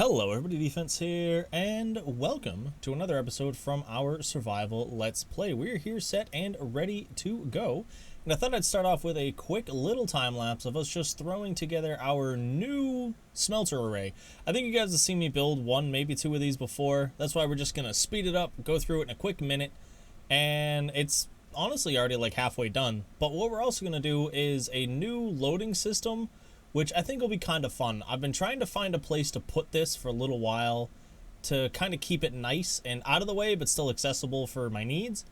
Hello everybody, Defense here, and welcome to another episode from our survival Let's Play. We're here set and ready to go, and I thought I'd start off with a quick little time lapse of us just throwing together our new smelter array. I think you guys have seen me build one, maybe two of these before. That's why we're just gonna speed it up, go through it in a quick minute, and it's honestly already like halfway done. But what we're also gonna do is a new loading system, which I think will be kind of fun. I've been trying to find a place to put this for a little while to kind of keep it nice and out of the way, but still accessible for my needs.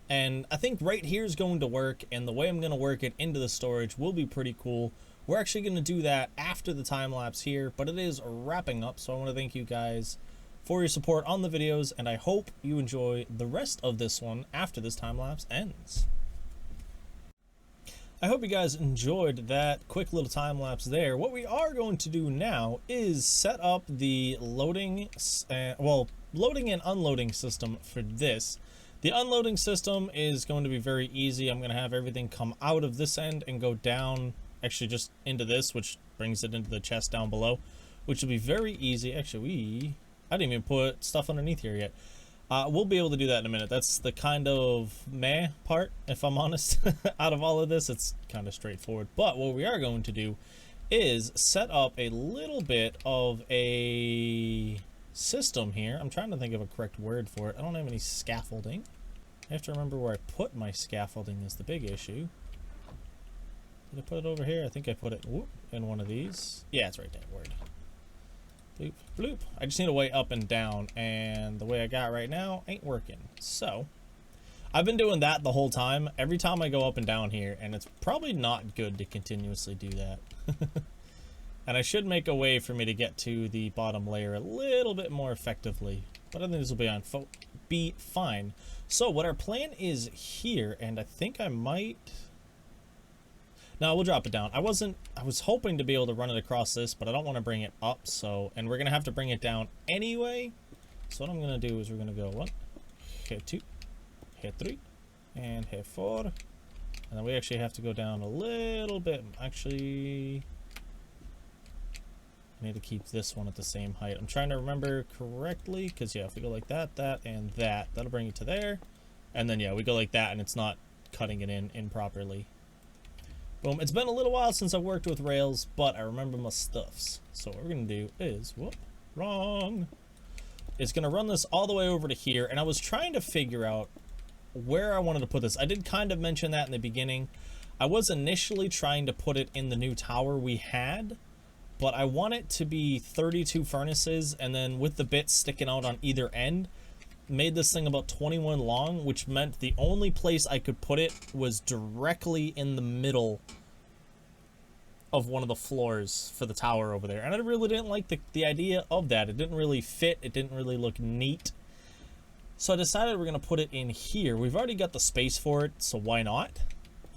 And I think right here is going to work, and the way I'm going to work it into the storage will be pretty cool. We're actually going to do that after the time lapse here, but it is wrapping up, so I want to thank you guys for your support on the videos, and I hope you enjoy the rest of this one after this time lapse ends. I hope you guys enjoyed that quick little time lapse there. What we are going to do now is set up the loading and unloading system for this. The unloading system is going to be very easy. I'm going to have everything come out of this end and go down, actually just into this, which brings it into the chest down below, which will be very easy. Actually, I didn't even put stuff underneath here yet. We'll be able to do that in a minute. That's the kind of meh part, if I'm honest. Out of all of this, it's kind of straightforward. But what we are going to do is set up a little bit of a system here. I'm trying to think of a correct word for it. I don't have any scaffolding. I have to remember where I put my scaffolding is the big issue. Did I put it over here? I think I put it in one of these. Yeah, it's right there. Word. Bloop, bloop. I just need a way up and down, and the way I got right now ain't working. So I've been doing that the whole time, every time I go up and down here, and it's probably not good to continuously do that. And I should make a way for me to get to the bottom layer a little bit more effectively, but I think this will be fine. So what our plan is here, and I think I might... No, we'll drop it down. I was hoping to be able to run it across this, but I don't want to bring it up, so, and we're going to have to bring it down anyway. So what I'm going to do is we're going to go 1, hit 2, hit 3, and hit 4. And then we actually have to go down a little bit. Actually, I need to keep this one at the same height. I'm trying to remember correctly, because yeah, if we go like that, that, and that, that'll bring it to there. And then yeah, we go like that, and it's not cutting it in improperly. Boom. It's been a little while since I've worked with rails, but I remember my stuffs. So what we're going to do is, wrong. It's going to run this all the way over to here, and I was trying to figure out where I wanted to put this. I did kind of mention that in the beginning. I was initially trying to put it in the new tower we had, but I want it to be 32 furnaces, and then with the bits sticking out on either end, made this thing about 21 long, which meant the only place I could put it was directly in the middle of one of the floors for the tower over there. And I really didn't like the idea of that. It didn't really fit. It didn't really look neat. So I decided we're going to put it in here. We've already got the space for it, so why not?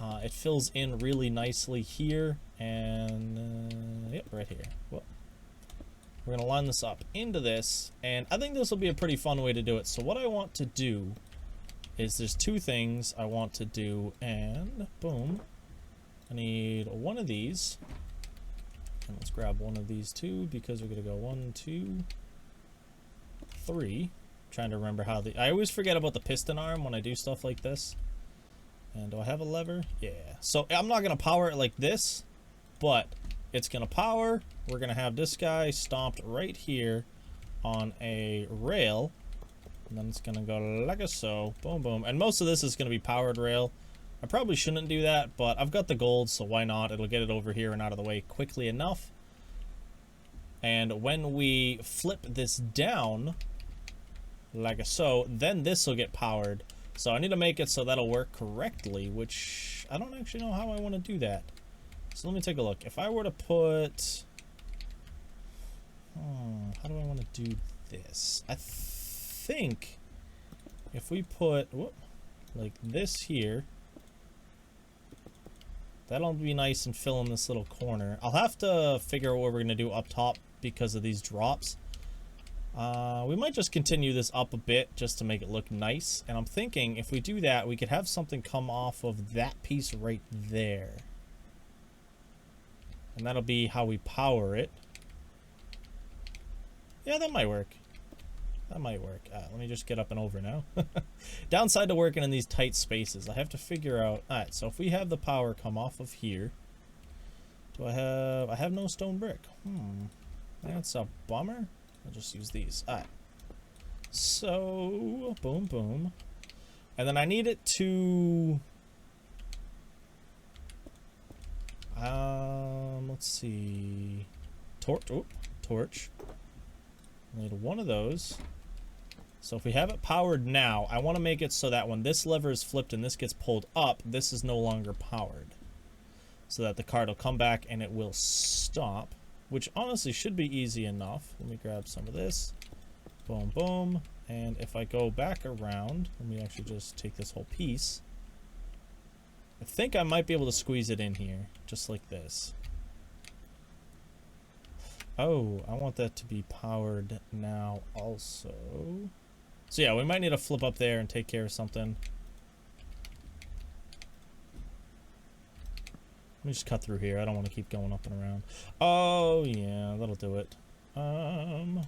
It fills in really nicely here, and yep, right here. Whoa. We're going to line this up into this, and I think this will be a pretty fun way to do it. So what I want to do is there's two things I want to do, and boom. I need one of these, and let's grab one of these too, because we're going to go 1, 2, 3. I'm trying to remember how I always forget about the piston arm when I do stuff like this. And do I have a lever? Yeah. So I'm not going to power it like this, but it's going to power. We're going to have this guy stomped right here on a rail. And then it's going to go like so. Boom, boom. And most of this is going to be powered rail. I probably shouldn't do that, but I've got the gold, so why not? It'll get it over here and out of the way quickly enough. And when we flip this down, like so, then this will get powered. So I need to make it so that'll work correctly, which I don't actually know how I want to do that. So let me take a look. If I were to put... how do I want to do this? I think if we put like this here, that'll be nice and fill in this little corner. I'll have to figure out what we're going to do up top because of these drops. We might just continue this up a bit just to make it look nice. And I'm thinking if we do that, we could have something come off of that piece right there. And that'll be how we power it. Yeah, that might work. That might work. Let me just get up and over now. Downside to working in these tight spaces, I have to figure out... Alright, so if we have the power come off of here... I have no stone brick. That's a bummer. I'll just use these. Alright. So, boom, boom. And then I need it to... let's see... Torch. I need one of those. So if we have it powered now, I want to make it so that when this lever is flipped and this gets pulled up, this is no longer powered. So that the card will come back and it will stop, which honestly should be easy enough. Let me grab some of this. Boom, boom. And if I go back around, let me actually just take this whole piece. I think I might be able to squeeze it in here, just like this. Oh, I want that to be powered now also. So yeah, we might need to flip up there and take care of something. Let me just cut through here. I don't want to keep going up and around. Oh, yeah, that'll do it. Boom.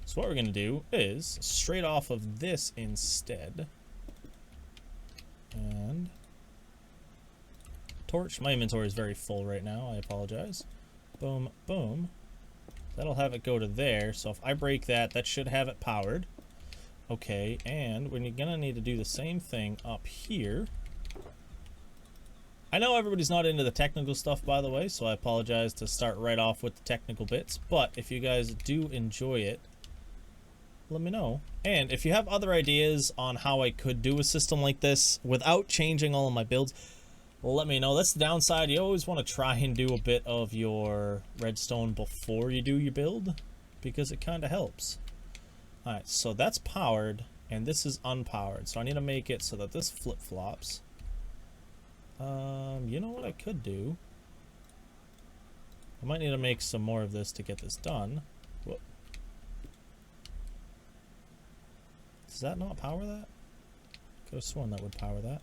So what we're going to do is straight off of this instead. And torch. My inventory is very full right now. I apologize. Boom, boom. That'll have it go to there. So if I break that, that should have it powered. Okay, and we're gonna need to do the same thing up here. I know everybody's not into the technical stuff, by the way, so I apologize to start right off with the technical bits. But if you guys do enjoy it, let me know. And if you have other ideas on how I could do a system like this without changing all of my builds, well, let me know. That's the downside. You always want to try and do a bit of your redstone before you do your build, because it kind of helps. Alright, so that's powered, and this is unpowered. So I need to make it so that this flip-flops. You know what I could do? I might need to make some more of this to get this done. Whoop. Does that not power that? Could have sworn that would power that.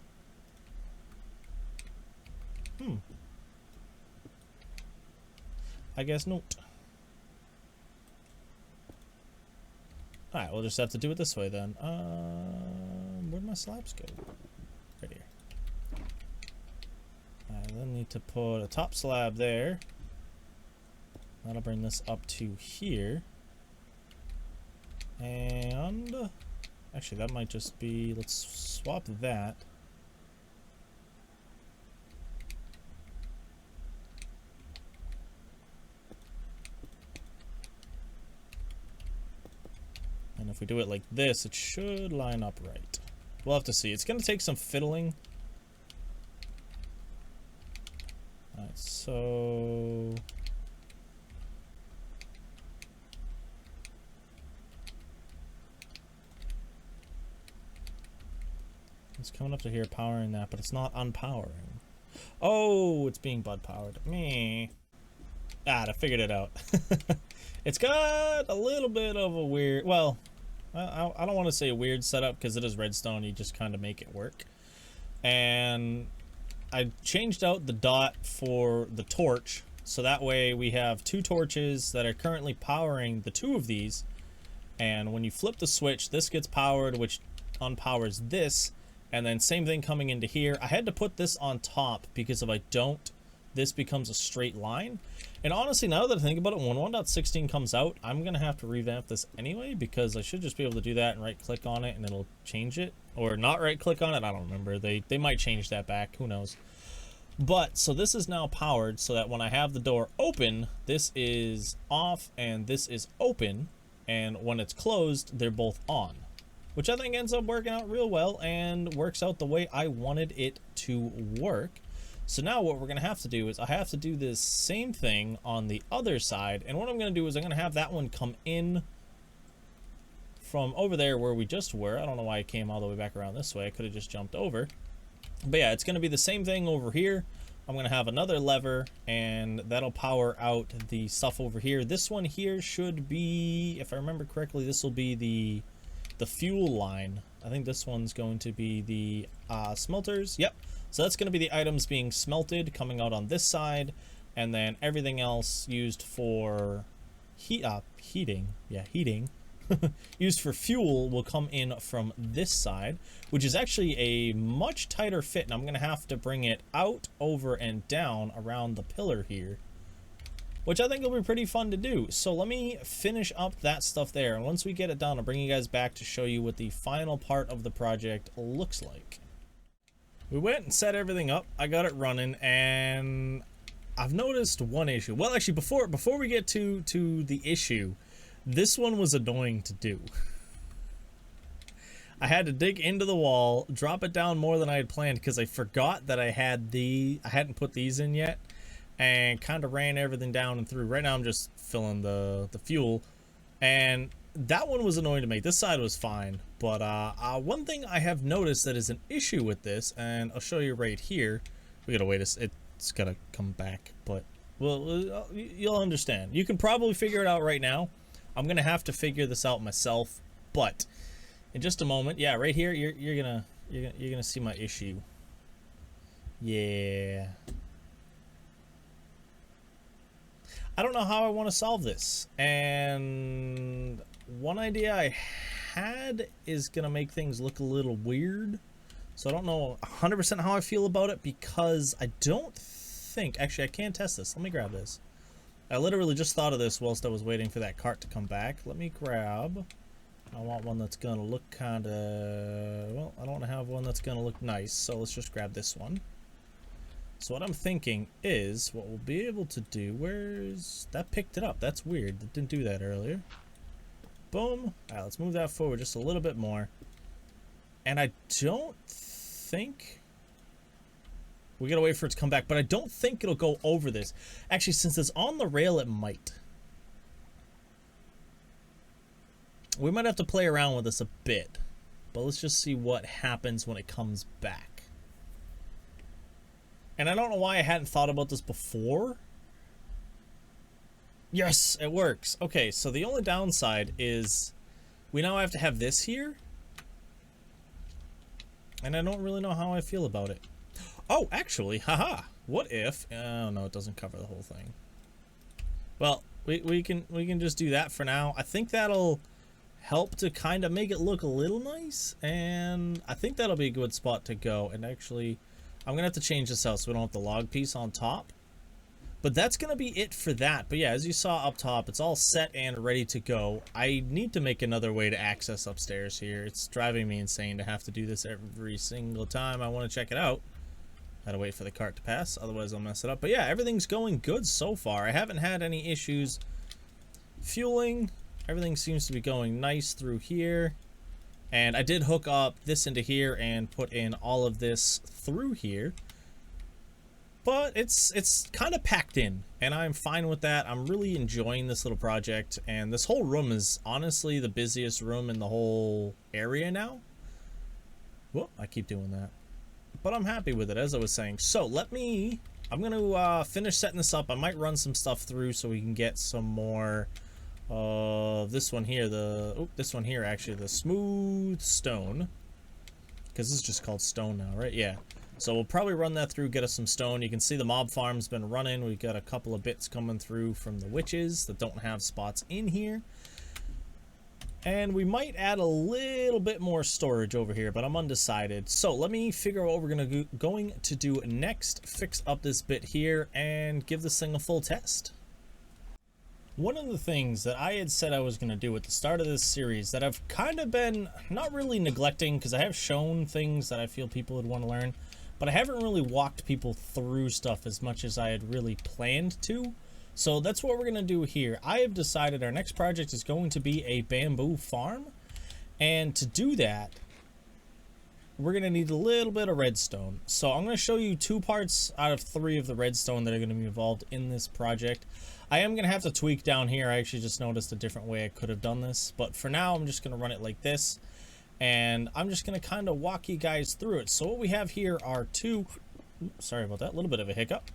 I guess not. Alright, we'll just have to do it this way then. Where'd my slabs go? Right here. Alright, then need to put a top slab there. That'll bring this up to here. And actually that might just be, let's swap that. And if we do it like this, it should line up right. We'll have to see. It's going to take some fiddling. Alright, so... it's coming up to here powering that, but it's not unpowering. Oh, it's being bud powered. Meh. I figured it out. It's got a little bit of a weird, well, I don't want to say a weird setup because it is redstone. You just kind of make it work. And I changed out the dot for the torch, so that way we have two torches that are currently powering the two of these. And when you flip the switch, this gets powered, which unpowers this. And then same thing coming into here. I had to put this on top because if I don't, this becomes a straight line. And honestly, now that I think about it, when 1.16 comes out, I'm going to have to revamp this anyway, because I should just be able to do that and right click on it and it'll change it. Or not right click on it, I don't remember. They might change that back, who knows. But, so this is now powered so that when I have the door open, this is off and this is open. And when it's closed, they're both on. Which I think ends up working out real well and works out the way I wanted it to work. So now what we're going to have to do is I have to do this same thing on the other side. And what I'm going to do is I'm going to have that one come in from over there where we just were. I don't know why I came all the way back around this way. I could have just jumped over. But yeah, it's going to be the same thing over here. I'm going to have another lever and that'll power out the stuff over here. This one here should be, if I remember correctly, this will be the fuel line. I think this one's going to be the smelters. Yep. So that's going to be the items being smelted coming out on this side, and then everything else used for heating, yeah, heating, used for fuel will come in from this side, which is actually a much tighter fit, and I'm gonna have to bring it out, over, and down around the pillar here, which I think will be pretty fun to do. So let me finish up that stuff there, and once we get it done, I'll bring you guys back to show you what the final part of the project looks like. We went and set everything up, I got it running, and I've noticed one issue. Well, actually, before we get to the issue, this one was annoying to do. I had to dig into the wall, drop it down more than I had planned because I forgot that I hadn't put these in yet, and kind of ran everything down and through. Right now I'm just filling the fuel, and that one was annoying to make. This side was fine, but one thing I have noticed that is an issue with this, and I'll show you right here. We gotta wait, it's gotta come back, but well, you'll understand. You can probably figure it out right now. I'm gonna have to figure this out myself, but in just a moment, yeah, right here, you're gonna see my issue. Yeah, I don't know how I want to solve this, and one idea I had is gonna make things look a little weird. So I don't know 100% how I feel about it, because I don't think, actually I can test this. Let me grab this. I literally just thought of this whilst I was waiting for that cart to come back. Let me grab, I want one that's gonna look kinda, well, I don't want to have one that's gonna look nice, so let's just grab this one. So what I'm thinking is, what we'll be able to do, where's, that picked it up, that's weird, it didn't do that earlier. Boom. Alright, let's move that forward just a little bit more. And I don't think, we gotta wait for it to come back, but I don't think it'll go over this. Actually, since it's on the rail, it might. We might have to play around with this a bit, but let's just see what happens when it comes back. And I don't know why I hadn't thought about this before. Yes, it works. Okay, so the only downside is we now have to have this here, and I don't really know how I feel about it. Oh, actually, haha. What if? Oh no, it doesn't cover the whole thing. Well, we can just do that for now. I think that'll help to kind of make it look a little nice, and I think that'll be a good spot to go. And actually, I'm gonna have to change this out so we don't have the log piece on top. But that's gonna be it for that. But yeah, as you saw up top, it's all set and ready to go. I need to make another way to access upstairs here. It's driving me insane to have to do this every single time I want to check it out. Gotta wait for the cart to pass, otherwise I'll mess it up. But yeah, everything's going good so far. I haven't had any issues fueling. Everything seems to be going nice through here. And I did hook up this into here and put in all of this through here. But it's kind of packed in, and I'm fine with that. I'm really enjoying this little project, and this whole room is honestly the busiest room in the whole area now. Whoop, I keep doing that. But I'm happy with it, as I was saying. So I'm gonna finish setting this up. I might run some stuff through so we can get some more this one here, this one here, actually, the smooth stone, because this is just called stone now, right? Yeah, so we'll probably run that through, get us some stone. You can see the mob farm's been running. We've got a couple of bits coming through from the witches that don't have spots in here. And we might add a little bit more storage over here, but I'm undecided. So let me figure out what we're going to do next, fix up this bit here, and give this thing a full test. One of the things that I had said I was going to do at the start of this series that I've kind of been not really neglecting, because I have shown things that I feel people would want to learn, but I haven't really walked people through stuff as much as I had really planned to. So that's what we're going to do here. I have decided our next project is going to be a bamboo farm. And to do that, we're going to need a little bit of redstone. So I'm going to show you 2 parts out of 3 of the redstone that are going to be involved in this project. I am going to have to tweak down here. I actually just noticed a different way I could have done this. But for now, I'm just going to run it like this. And I'm just going to kind of walk you guys through it. So what we have here are 2... Sorry about that. A little bit of a hiccup.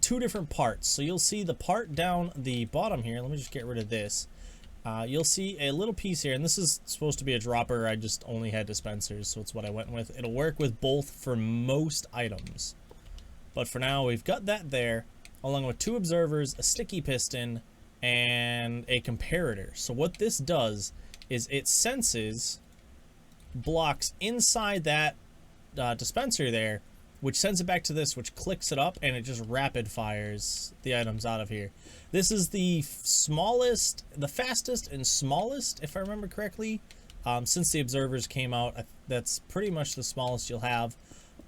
2 different parts. So you'll see the part down the bottom here. Let me just get rid of this. You'll see a little piece here, and this is supposed to be a dropper. I just only had dispensers, so it's what I went with. It'll work with both for most items. But for now, we've got that there, along with 2 observers, a sticky piston, and a comparator. So what this does is it senses blocks inside that dispenser there, which sends it back to this, which clicks it up, and it just rapid fires the items out of here. This is the smallest, the fastest and smallest, if I remember correctly, since the observers came out. That's pretty much the smallest you'll have.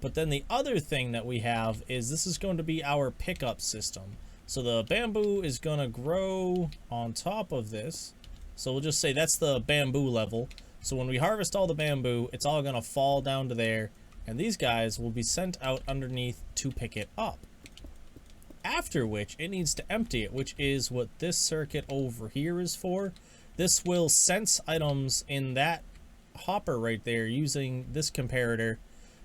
But then the other thing that we have is this is going to be our pickup system. So the bamboo is going to grow on top of this. So we'll just say that's the bamboo level. So when we harvest all the bamboo, it's all going to fall down to there, and these guys will be sent out underneath to pick it up. After which, it needs to empty it, which is what this circuit over here is for. This will sense items in that hopper right there using this comparator.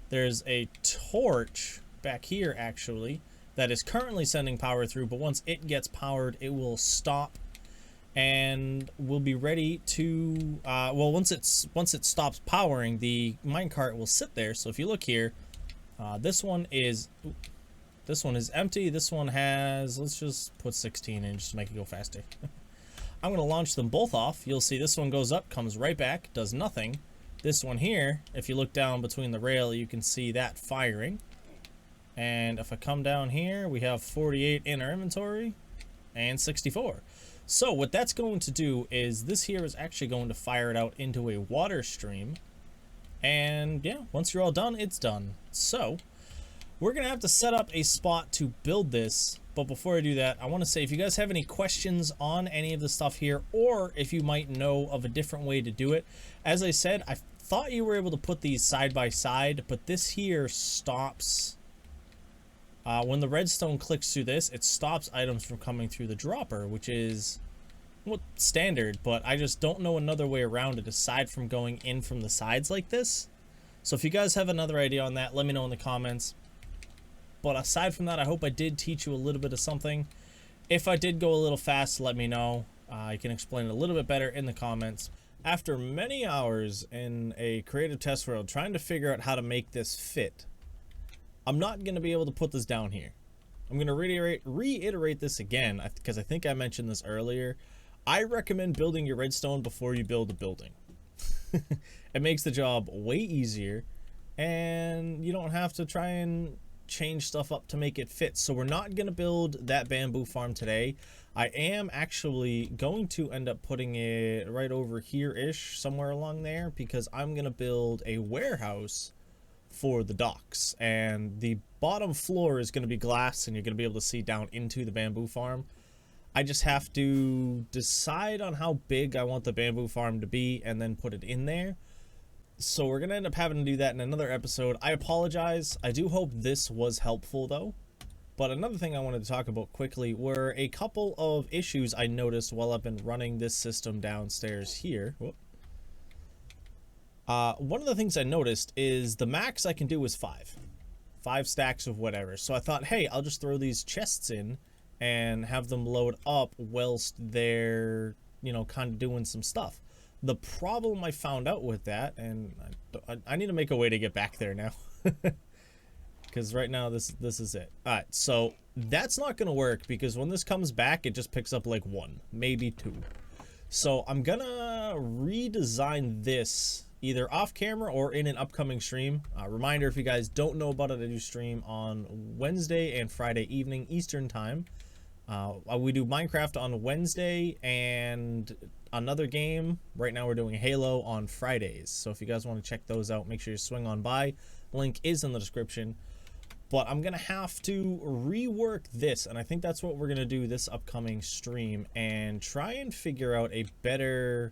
There's a torch back here, actually, that is currently sending power through, but once it gets powered, it will stop and we'll be ready to well, once it stops powering, the minecart will sit there. So if you look here, this one is empty. This one has, let's just put 16 in just to make it go faster. I'm gonna launch them both off. You'll see this one goes up, comes right back, does nothing. This one here, if you look down between the rail, you can see that firing. And if I come down here, we have 48 in our inventory and 64. So what that's going to do is this here is actually going to fire it out into a water stream. And yeah, once you're all done, it's done. So we're going to have to set up a spot to build this. But before I do that, I want to say if you guys have any questions on any of the stuff here, or if you might know of a different way to do it. As I said, I thought you were able to put these side by side, but this here stops. When the redstone clicks through this, it stops items from coming through the dropper, which is, well, standard, but I just don't know another way around it aside from going in from the sides like this. So if you guys have another idea on that, let me know in the comments. But aside from that, I hope I did teach you a little bit of something. If I did go a little fast, let me know. I can explain it a little bit better in the comments. After many hours in a creative test world trying to figure out how to make this fit, I'm not going to be able to put this down here. I'm going to reiterate this again because I think I mentioned this earlier. I recommend building your redstone before you build a building. It makes the job way easier and you don't have to try and change stuff up to make it fit. So we're not going to build that bamboo farm today. I am actually going to end up putting it right over here-ish, somewhere along there, because I'm going to build a warehouse for the docks, and the bottom floor is going to be glass and you're going to be able to see down into the bamboo farm. I just have to decide on how big I want the bamboo farm to be and then put it in there. So we're going to end up having to do that in another episode. I apologize. I do hope this was helpful though. But another thing I wanted to talk about quickly were a couple of issues I noticed while I've been running this system downstairs here. Whoop. One of the things I noticed is the max I can do is 5 stacks of whatever. So I thought, hey, I'll just throw these chests in and have them load up whilst they're, you know, kind of doing some stuff. The problem I found out with that, and I need to make a way to get back there now, because right now this is it. All right, so that's not gonna work because when this comes back, it just picks up like 1, maybe 2. So I'm gonna redesign this either off camera or in an upcoming stream. Reminder, if you guys don't know about it, I do stream on Wednesday and Friday evening Eastern time. We do Minecraft on Wednesday and another game. Right now we're doing Halo on Fridays. So if you guys want to check those out, make sure you swing on by. Link is in the description. But I'm going to have to rework this, and I think that's what we're going to do this upcoming stream, and try and figure out a better...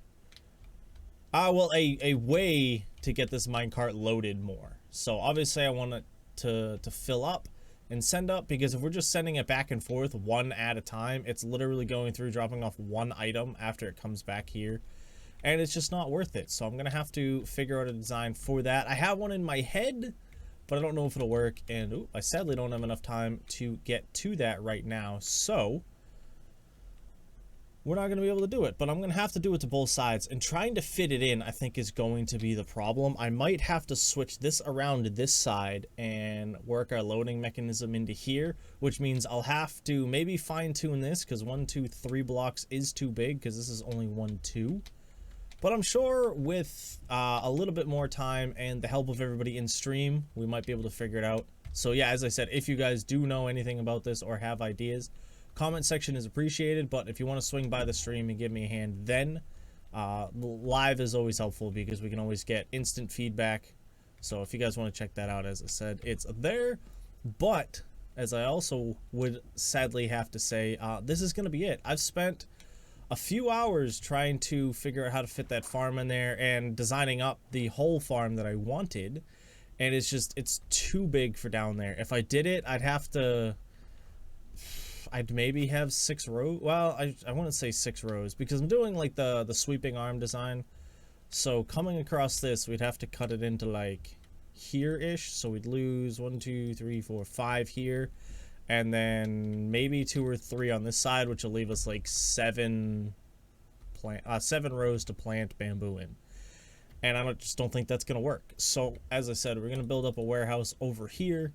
well, a way to get this minecart loaded more. So obviously I want it to fill up and send up, because if we're just sending it back and forth one at a time, it's literally going through dropping off 1 item after it comes back here, and it's just not worth it. So I'm gonna have to figure out a design for that. I have one in my head, but I don't know if it'll work, and I sadly don't have enough time to get to that right now. So we're not going to be able to do it. But I'm going to have to do it to both sides, and trying to fit it in, I think, is going to be the problem. I might have to switch this around to this side and work our loading mechanism into here, which means I'll have to maybe fine-tune this, because 1, 2, 3 blocks is too big, because this is only 1, 2. But I'm sure with a little bit more time and the help of everybody in stream, we might be able to figure it out. So yeah, as I said, if you guys do know anything about this or have ideas, comment section is appreciated. But if you want to swing by the stream and give me a hand, then live is always helpful, because we can always get instant feedback. So if you guys want to check that out, as I said, it's there. But as I also would sadly have to say, this is going to be it. I've spent a few hours trying to figure out how to fit that farm in there and designing up the whole farm that I wanted, and it's too big for down there. If I did it, I'd maybe have 6 rows. Well, I wouldn't say 6 rows, because I'm doing like the sweeping arm design. So coming across this, we'd have to cut it into like here-ish, so we'd lose 1, 2, 3, 4, 5 here, and then maybe 2 or 3 on this side, which will leave us like 7 rows to plant bamboo in. And I just don't think that's going to work. So as I said, we're going to build up a warehouse over here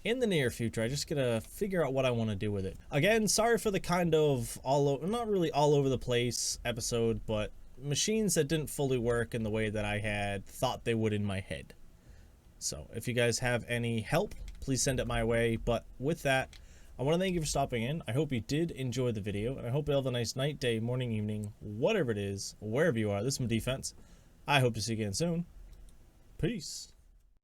in the near future. I just gotta figure out what I want to do with it. Again, sorry for the kind of not really all over the place episode, but machines that didn't fully work in the way that I had thought they would in my head. So if you guys have any help, please send it my way. But with that, I want to thank you for stopping in. I hope you did enjoy the video, and I hope you have a nice night, day, morning, evening, whatever it is, wherever you are. This is my defense. I hope to see you again soon. Peace.